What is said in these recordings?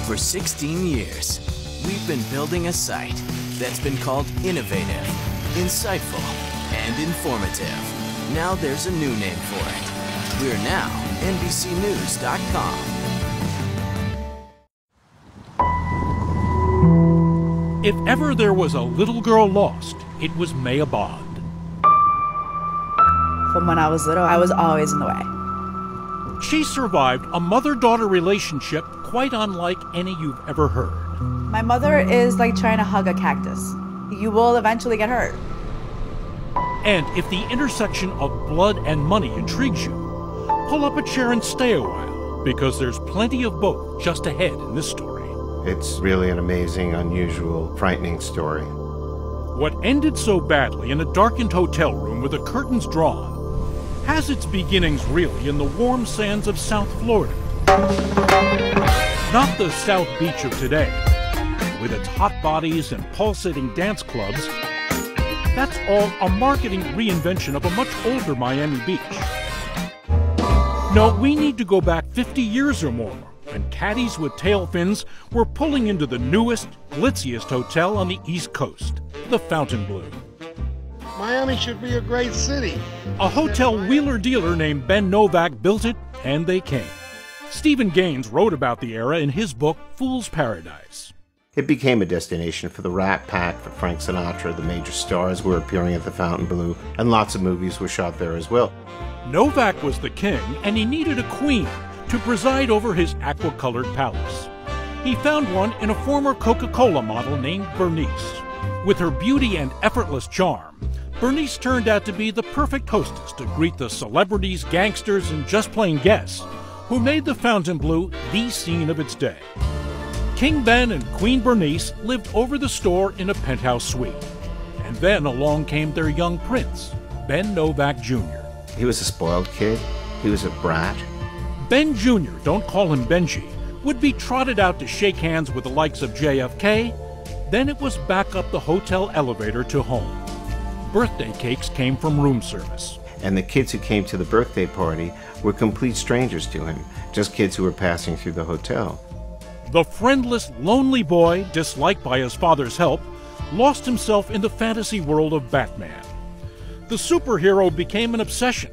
For 16 years, we've been building a site that's been called innovative, insightful, and informative. Now there's a new name for it. We're now NBCnews.com. If ever there was a little girl lost, it was Maya Bond. From when I was little, I was always in the way. She survived a mother-daughter relationship quite unlike any you've ever heard. My mother is like trying to hug a cactus. You will eventually get hurt. And if the intersection of blood and money intrigues you, pull up a chair and stay a while, because there's plenty of both just ahead in this story. It's really an amazing, unusual, frightening story. What ended so badly in a darkened hotel room with the curtains drawn has its beginnings really in the warm sands of South Florida. Not the South Beach of today, with its hot bodies and pulsating dance clubs. That's all a marketing reinvention of a much older Miami Beach. No, we need to go back 50 years or more, when caddies with tail fins were pulling into the newest, glitziest hotel on the East Coast, the Fontainebleau. Miami should be a great city. A hotel wheeler-dealer named Ben Novak built it, and they came. Stephen Gaines wrote about the era in his book, Fool's Paradise. It became a destination for the Rat Pack, for Frank Sinatra. The major stars were appearing at the Fontainebleau, and lots of movies were shot there as well. Novak was the king, and he needed a queen to preside over his aqua-colored palace. He found one in a former Coca-Cola model named Bernice. With her beauty and effortless charm, Bernice turned out to be the perfect hostess to greet the celebrities, gangsters, and just plain guests who made the Fontainebleau the scene of its day. King Ben and Queen Bernice lived over the store in a penthouse suite. And then along came their young prince, Ben Novak Jr. He was a spoiled kid. He was a brat. Ben Jr., don't call him Benji, would be trotted out to shake hands with the likes of JFK. Then it was back up the hotel elevator to home. Birthday cakes came from room service. And the kids who came to the birthday party were complete strangers to him, just kids who were passing through the hotel. The friendless, lonely boy, disliked by his father's help, lost himself in the fantasy world of Batman. The superhero became an obsession.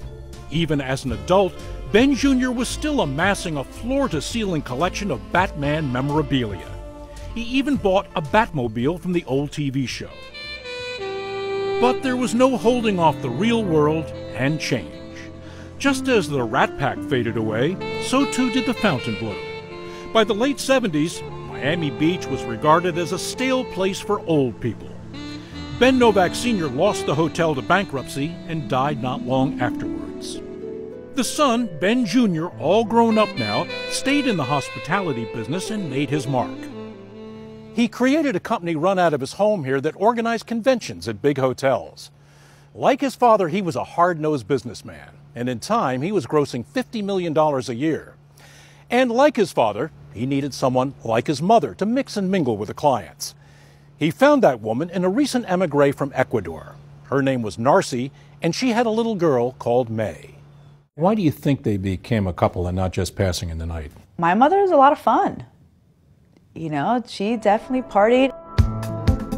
Even as an adult, Ben Jr. was still amassing a floor-to-ceiling collection of Batman memorabilia. He even bought a Batmobile from the old TV show. But there was no holding off the real world and change. Just as the Rat Pack faded away, so too did the Fontainebleau. By the late 70s, Miami Beach was regarded as a stale place for old people. Ben Novak Sr. lost the hotel to bankruptcy and died not long afterwards. The son, Ben Jr., all grown up now, stayed in the hospitality business and made his mark. He created a company run out of his home here that organized conventions at big hotels. Like his father, he was a hard-nosed businessman, and in time, he was grossing $50 million a year. And like his father, he needed someone like his mother to mix and mingle with the clients. He found that woman in a recent emigre from Ecuador. Her name was Narcy, and she had a little girl called May. Why do you think they became a couple and not just passing in the night? My mother is a lot of fun. You know, she definitely partied.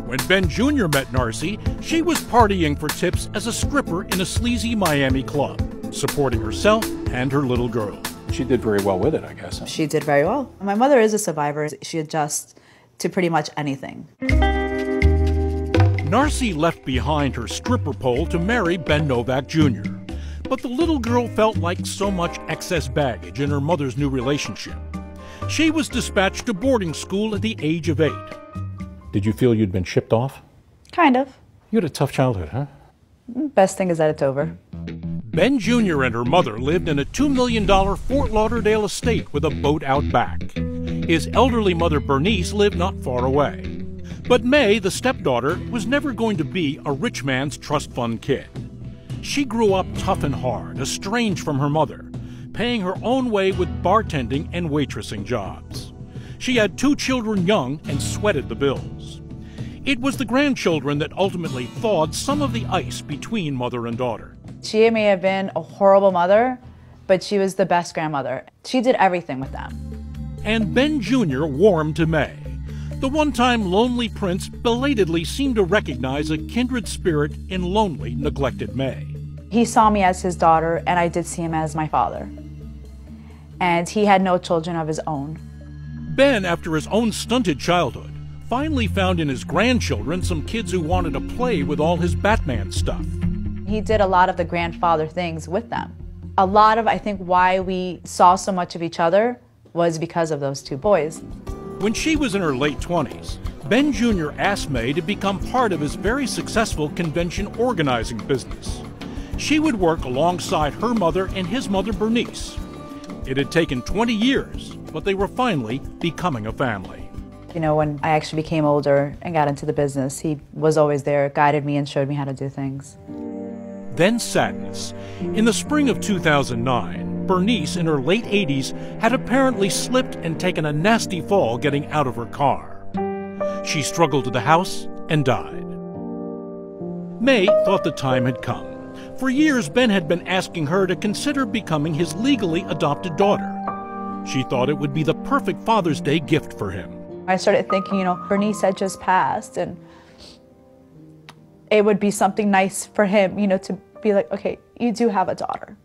When Ben Jr. met Narcy, she was partying for tips as a stripper in a sleazy Miami club, supporting herself and her little girl. She did very well with it, I guess. She did very well. My mother is a survivor. She adjusts to pretty much anything. Narcy left behind her stripper pole to marry Ben Novak Jr., but the little girl felt like so much excess baggage in her mother's new relationship. She was dispatched to boarding school at the age of 8. Did you feel you'd been shipped off? Kind of. You had a tough childhood, huh? Best thing is that it's over. Ben Jr. and her mother lived in a $2 million Fort Lauderdale estate with a boat out back. His elderly mother, Bernice, lived not far away. But May, the stepdaughter, was never going to be a rich man's trust fund kid. She grew up tough and hard, estranged from her mother, paying her own way with bartending and waitressing jobs. She had 2 children young and sweated the bills. It was the grandchildren that ultimately thawed some of the ice between mother and daughter. She may have been a horrible mother, but she was the best grandmother. She did everything with them. and Ben Jr. warmed to May. The one-time lonely prince belatedly seemed to recognize a kindred spirit in lonely, neglected May. He saw me as his daughter, and I did see him as my father. And he had no children of his own. Ben, after his own stunted childhood, finally found in his grandchildren some kids who wanted to play with all his Batman stuff. He did a lot of the grandfather things with them. A lot of, I think, why we saw so much of each other was because of those two boys. When she was in her late 20s, Ben Jr. asked May to become part of his very successful convention organizing business. She would work alongside her mother and his mother, Bernice. It had taken 20 years, but they were finally becoming a family. You know, when I actually became older and got into the business, he was always there, guided me and showed me how to do things. Then sadness. In the spring of 2009, Bernice, in her late 80s, had apparently slipped and taken a nasty fall getting out of her car. She struggled to the house and died. May thought the time had come. For years, Ben had been asking her to consider becoming his legally adopted daughter. She thought it would be the perfect Father's Day gift for him. I started thinking, you know, Bernice had just passed, and it would be something nice for him, you know, to be like, okay, you do have a daughter.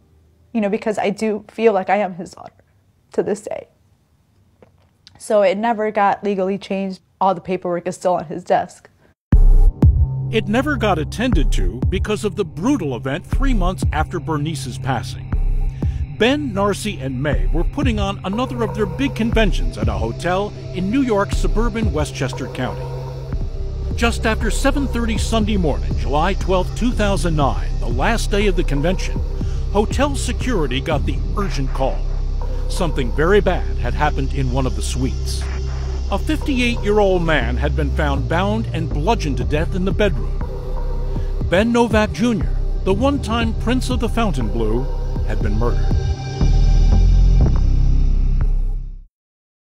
You know, because I do feel like I am his daughter to this day. So it never got legally changed. All the paperwork is still on his desk. It never got attended to because of the brutal event 3 months after Bernice's passing. Ben, Narcy, and May were putting on another of their big conventions at a hotel in New York's suburban Westchester County. Just after 7:30 Sunday morning, July 12, 2009, the last day of the convention, hotel security got the urgent call. Something very bad had happened in one of the suites. A 58-year-old man had been found bound and bludgeoned to death in the bedroom. Ben Novak Jr., the one-time Prince of the Fontainebleau, had been murdered.